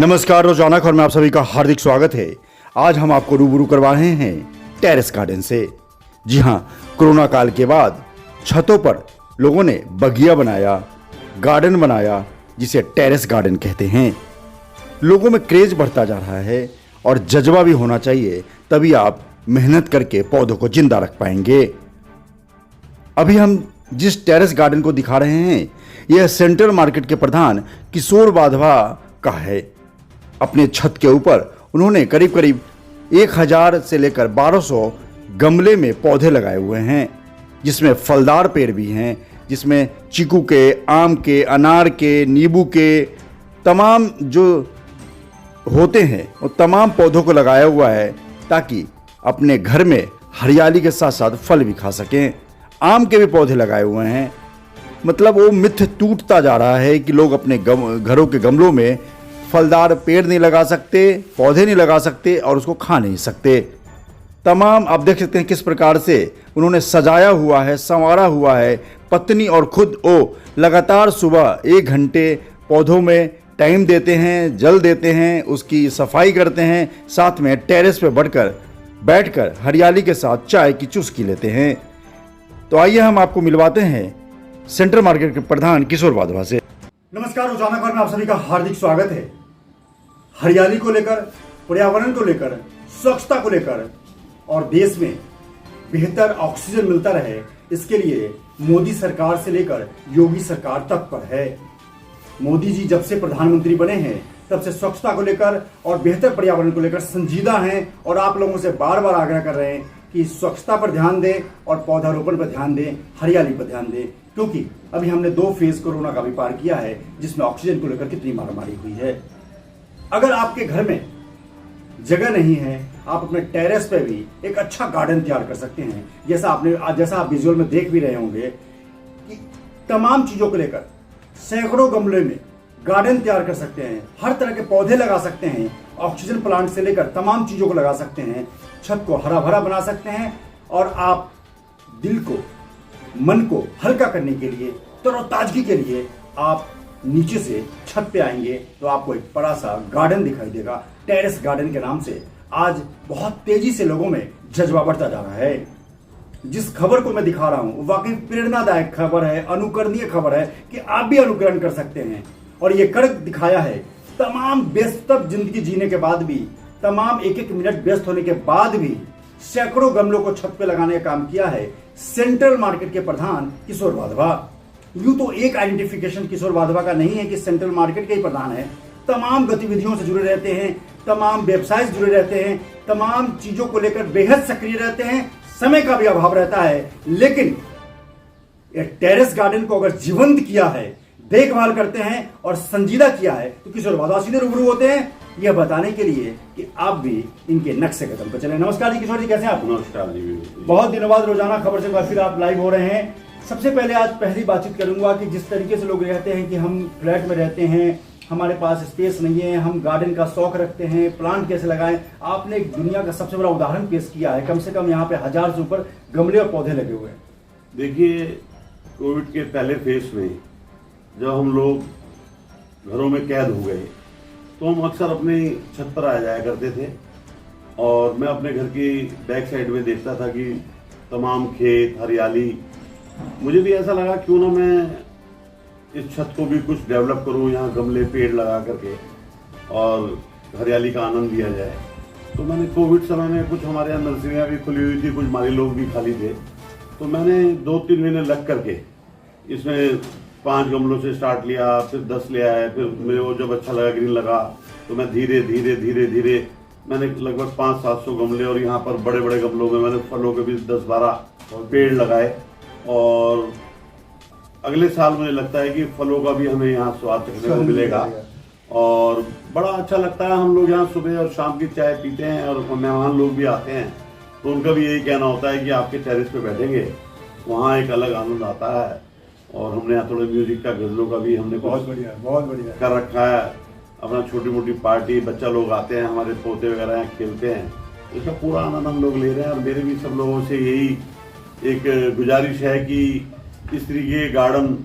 नमस्कार, रोजाना खबर में आप सभी का हार्दिक स्वागत है। आज हम आपको रूबरू करवा रहे हैं टेरेस गार्डन से। जी हां, कोरोना काल के बाद छतों पर लोगों ने बगिया बनाया, गार्डन बनाया, जिसे टेरेस गार्डन कहते हैं। लोगों में क्रेज बढ़ता जा रहा है और जज्बा भी होना चाहिए, तभी आप मेहनत करके पौधों को जिंदा रख पाएंगे। अभी हम जिस टेरेस गार्डन को दिखा रहे हैं, यह सेंट्रल मार्केट के प्रधान किशोर वाधवा का है। अपने छत के ऊपर उन्होंने करीब करीब 1000 से लेकर 1200 गमले में पौधे लगाए हुए हैं, जिसमें फलदार पेड़ भी हैं, जिसमें चीकू के, आम के, अनार के, नींबू के तमाम जो होते हैं वो तमाम पौधों को लगाया हुआ है, ताकि अपने घर में हरियाली के साथ साथ फल भी खा सकें। आम के भी पौधे लगाए हुए हैं। मतलब वो मिथ टूटता जा रहा है कि लोग अपने घरों के गमलों में फलदार पेड़ नहीं लगा सकते, पौधे नहीं लगा सकते और उसको खा नहीं सकते। तमाम आप देख सकते हैं किस प्रकार से उन्होंने सजाया हुआ है, संवारा हुआ है। पत्नी और खुद वो लगातार सुबह 1 घंटे पौधों में टाइम देते हैं, जल देते हैं, उसकी सफाई करते हैं, साथ में टेरेस पे बैठकर हरियाली के साथ चाय की चुस्की लेते हैं। तो आइए हम आपको मिलवाते हैं सेंट्रल मार्केट के प्रधान किशोर वाधवा से। नमस्कार, रोजाना खबर में आप सभी का हार्दिक स्वागत है। हरियाली को लेकर, पर्यावरण को लेकर, स्वच्छता को लेकर और देश में बेहतर ऑक्सीजन मिलता रहे, इसके लिए मोदी सरकार से लेकर योगी सरकार तक पर है। मोदी जी जब से प्रधानमंत्री बने हैं तब से स्वच्छता को लेकर और बेहतर पर्यावरण को लेकर संजीदा हैं और आप लोगों से बार बार आग्रह कर रहे हैं कि स्वच्छता पर ध्यान दें और पौधारोपण पर ध्यान दें, हरियाली पर ध्यान दें, क्योंकि अभी हमने 2 फेज कोरोना का भी पार किया है, जिसमें ऑक्सीजन को लेकर कितनी मारामारी हुई है। अगर आपके घर में जगह नहीं है, आप अपने टेरेस पे भी एक अच्छा गार्डन तैयार कर सकते हैं। जैसा आप विजुअल में देख भी रहे होंगे कि तमाम चीजों को लेकर सैकड़ों गमले में गार्डन तैयार कर सकते हैं, हर तरह के पौधे लगा सकते हैं, ऑक्सीजन प्लांट से लेकर तमाम चीजों को लगा सकते हैं, छत को हरा भरा बना सकते हैं और आप दिल को, मन को हल्का करने के लिए, तरोताजगी के लिए आप नीचे से छत पे आएंगे तो आपको एक बड़ा सा गार्डन दिखाई देगा। टेरेस गार्डन के नाम से आज बहुत तेजी से लोगों में जज्बा बढ़ता जा रहा है। जिस खबर को मैं दिखा रहा हूं वाकई प्रेरणादायक खबर है, अनुकरणीय खबर है कि आप भी अनुकरण कर सकते हैं। और ये कर दिखाया है। तमाम व्यस्त जिंदगी जीने के बाद भी, तमाम एक मिनट व्यस्त होने के बाद भी सैकड़ों गमलों को छत पे लगाने का काम किया है सेंट्रल मार्केट के प्रधान किशोर वाधवा। यूं तो एक आइडेंटिफिकेशन किशोर वाधवा का नहीं है कि सेंट्रल मार्केट के ही प्रधान है, तमाम गतिविधियों से जुड़े रहते हैं, तमाम व्यवसाय से जुड़े रहते हैं, तमाम चीजों को लेकर बेहद सक्रिय रहते हैं। समय का भी अभाव रहता है, लेकिन टेरेस गार्डन को अगर जीवंत किया है, देखभाल करते हैं और संजीदा किया है, तो किशोर वाधवा सीधे रूबरू होते हैं यह बताने के लिए कि आप भी इनके नक्शे कदम पर चले। नमस्कार जी किशोर जी, कैसे हैं आप? नमस्कार जी। बहुत दिनों बाद रोजाना खबर से फिर आप लाइव हो रहे हैं। सबसे पहले आज पहली बातचीत करूंगा कि जिस तरीके से लोग कहते हैं कि हम फ्लैट में रहते हैं, हमारे पास स्पेस नहीं है, हम गार्डन का शौक रखते हैं, प्लांट कैसे लगाएं, आपने एक दुनिया का सबसे बड़ा उदाहरण पेश किया है। कम से कम यहाँ पे 1000 से ऊपर गमले और पौधे लगे हुए हैं। देखिए, कोविड के पहले फेज में जब हम लोग घरों में कैद हो गए तो हम अक्सर अपनी छत पर आ जाया करते थे और मैं अपने घर की बैक साइड में देखता था कि तमाम खेत, हरियाली। मुझे भी ऐसा लगा क्यों ना मैं इस छत को भी कुछ डेवलप करूं, यहाँ गमले पेड़ लगा करके और हरियाली का आनंद लिया जाए। तो मैंने कोविड समय में कुछ हमारे यहाँ नर्सरियाँ भी खुली हुई थी, कुछ हमारे लोग भी खाली थे, तो मैंने 2-3 महीने लग करके इसमें 5 गमलों से स्टार्ट लिया, फिर 10 ले आए, फिर मेरे को जब अच्छा लगा, ग्रीन लगा, तो मैं धीरे धीरे मैंने लगभग 500-700 गमले और यहाँ पर बड़े बड़े गमलों में मैंने फलों के भी 10-12 पेड़ लगाए। और अगले साल मुझे लगता है कि फलों का भी हमें यहाँ स्वाद चखने को मिलेगा और बड़ा अच्छा लगता है। हम लोग यहाँ सुबह और शाम की चाय पीते हैं और मेहमान लोग भी आते हैं तो उनका भी यही कहना होता है कि आपके टेरेस पे बैठेंगे, वहाँ एक अलग आनंद आता है। और हमने यहाँ थोड़े म्यूजिक का, गजलों का भी हमने बहुत बढ़िया कर रखा है। अपना छोटी मोटी पार्टी, बच्चा लोग आते हैं, हमारे पोते वगैरह यहाँ खेलते हैं, इसका पूरा आनंद हम लोग ले रहे हैं। और मेरे भी सब लोगों से यही एक गुजारिश है कि इस तरीके गार्डन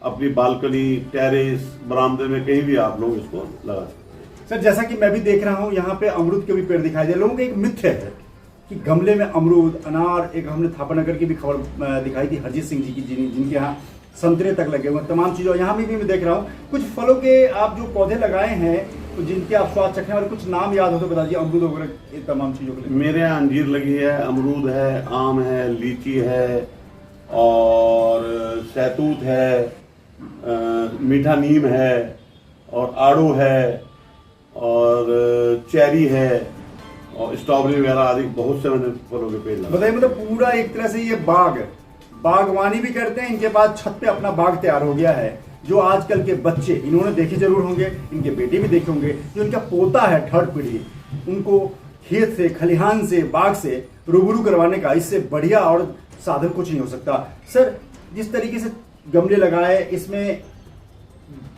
अपनी बालकनी, टेरेस, बरामदे में कहीं भी आप लोग इसको लगा सकते हैं। सर जैसा कि मैं भी देख रहा हूँ यहाँ पे अमरूद के भी पेड़ दिखाई दे, लोगों का एक मिथ्य है कि गमले में अमरूद, अनार, एक हमने थापानगर की भी खबर दिखाई थी हरजीत सिंह जी की, जिनके यहाँ संतरे तक लगे हुए हैं, तमाम चीज़ों यहाँ भी मैं देख रहा हूँ। कुछ फलों के आप जो पौधे लगाए हैं तो जिनके आप स्वाद चखने वाले कुछ नाम याद हो तो बता दीजिए, अमरूद वगैरह ये तमाम चीज़ों के लिए। मेरे यहाँ अंजीर लगी है, अमरूद है, आम है, लीची है और सैतूत है, मीठा नीम है और आड़ू है और चेरी है और स्ट्रॉबेरी वगैरह आदि बहुत से मैंने फलों के पेड़ लगाए। बताइए, मतलब पूरा एक तरह से ये बागवानी भी करते हैं, इनके पास छत पे अपना बाग तैयार हो गया है। जो आजकल के बच्चे, इन्होंने देखे जरूर होंगे, इनके बेटे भी देखे होंगे, जो इनका पोता है थर्ड पीढ़ी, उनको खेत से, खलिहान से, बाग से रूबरू करवाने का इससे बढ़िया और साधन कुछ नहीं हो सकता। सर जिस तरीके से गमले लगाए, इसमें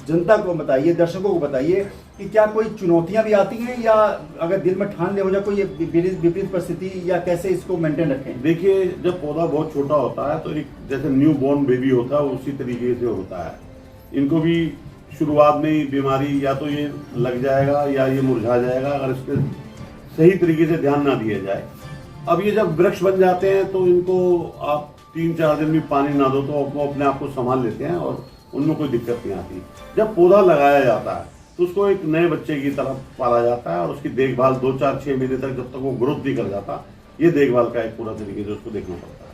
जनता को बताइए, दर्शकों को बताइए कि क्या कोई चुनौतियां भी आती हैं, या अगर दिल में ठान ले हो जाए कोई विपरीत परिस्थिति, या कैसे इसको मेंटेन रखें? देखिए, जब पौधा बहुत छोटा होता है तो एक जैसे न्यू बॉर्न बेबी होता है उसी तरीके से होता है। इनको भी शुरुआत में ही बीमारी या तो ये लग जाएगा या ये मुरझा जाएगा अगर इसके सही तरीके से ध्यान ना दिया जाए। अब ये जब वृक्ष बन जाते हैं तो इनको आप 3-4 दिन भी पानी ना दो तो वो अपने आप को संभाल लेते हैं और उनमें कोई दिक्कत नहीं आती। जब पौधा लगाया जाता है तो उसको एक नए बच्चे की तरह पाला जाता है और उसकी देखभाल 2-4-6 महीने तक, जब तक वो ग्रोथ नहीं कर जाता, ये देखभाल का एक पूरा तरीके से उसको देखना पड़ता है।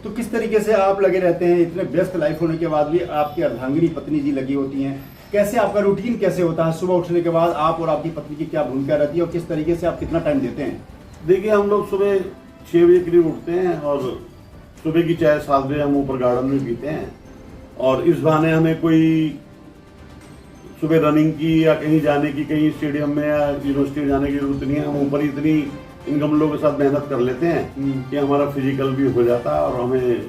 तो किस तरीके से आप लगे रहते हैं, इतने व्यस्त लाइफ होने के बाद भी आपकी अर्धांगिनी पत्नी जी लगी होती हैं, कैसे आपका रूटीन कैसे होता है? सुबह उठने के बाद आप और आपकी पत्नी की क्या भूमिका रहती है और किस तरीके से आप कितना टाइम देते हैं? देखिए, हम लोग सुबह 6 बजे करीब उठते हैं और सुबह की चाय 7 बजे हम ऊपर गार्डन में पीते हैं और इस बहाने हमें कोई सुबह रनिंग की या कहीं जाने की, कहीं स्टेडियम में या यूनिवर्सिटी में जाने की जरूरत नहीं है। हम ऊपर इतनी इन गमलों के साथ मेहनत कर लेते हैं कि हमारा फिजिकल भी हो जाता है और हमें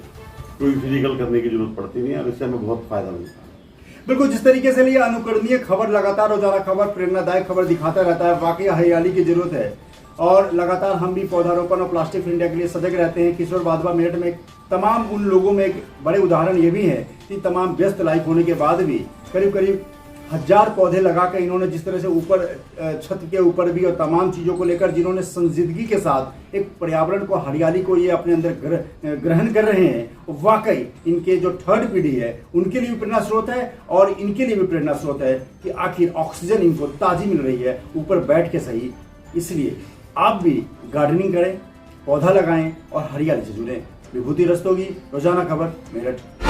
कोई फिजिकल करने की जरूरत पड़ती नहीं है और इससे हमें बहुत फायदा मिलता है। बिल्कुल, जिस तरीके से ये अनुकरणीय खबर, लगातार रोजाना खबर, प्रेरणादायक खबर दिखाता रहता है, वाकई हरियाली की जरूरत है और लगातार हम भी पौधारोपण और प्लास्टिक इंडिया के लिए सजग रहते हैं। किशोर बाधवा मेरठ में तमाम उन लोगों में एक बड़े उदाहरण ये भी है कि तमाम व्यस्त लाइफ होने के बाद भी करीब 1000 पौधे लगाकर इन्होंने जिस तरह से ऊपर छत के ऊपर भी और तमाम चीज़ों को लेकर जिन्होंने संजीदगी के साथ एक पर्यावरण को, हरियाली को ये अपने अंदर ग्रहण कर रहे हैं, वाकई इनके जो थर्ड पीढ़ी है उनके लिए भी प्रेरणा स्रोत है और इनके लिए भी प्रेरणा स्रोत है कि आखिर ऑक्सीजन इनको ताज़ी मिल रही है ऊपर बैठ के सही। इसलिए आप भी गार्डनिंग करें, पौधा लगाएं और हरियाली से जुड़ें। विभूति रस्तोगी, रोजाना खबर, मेरठ।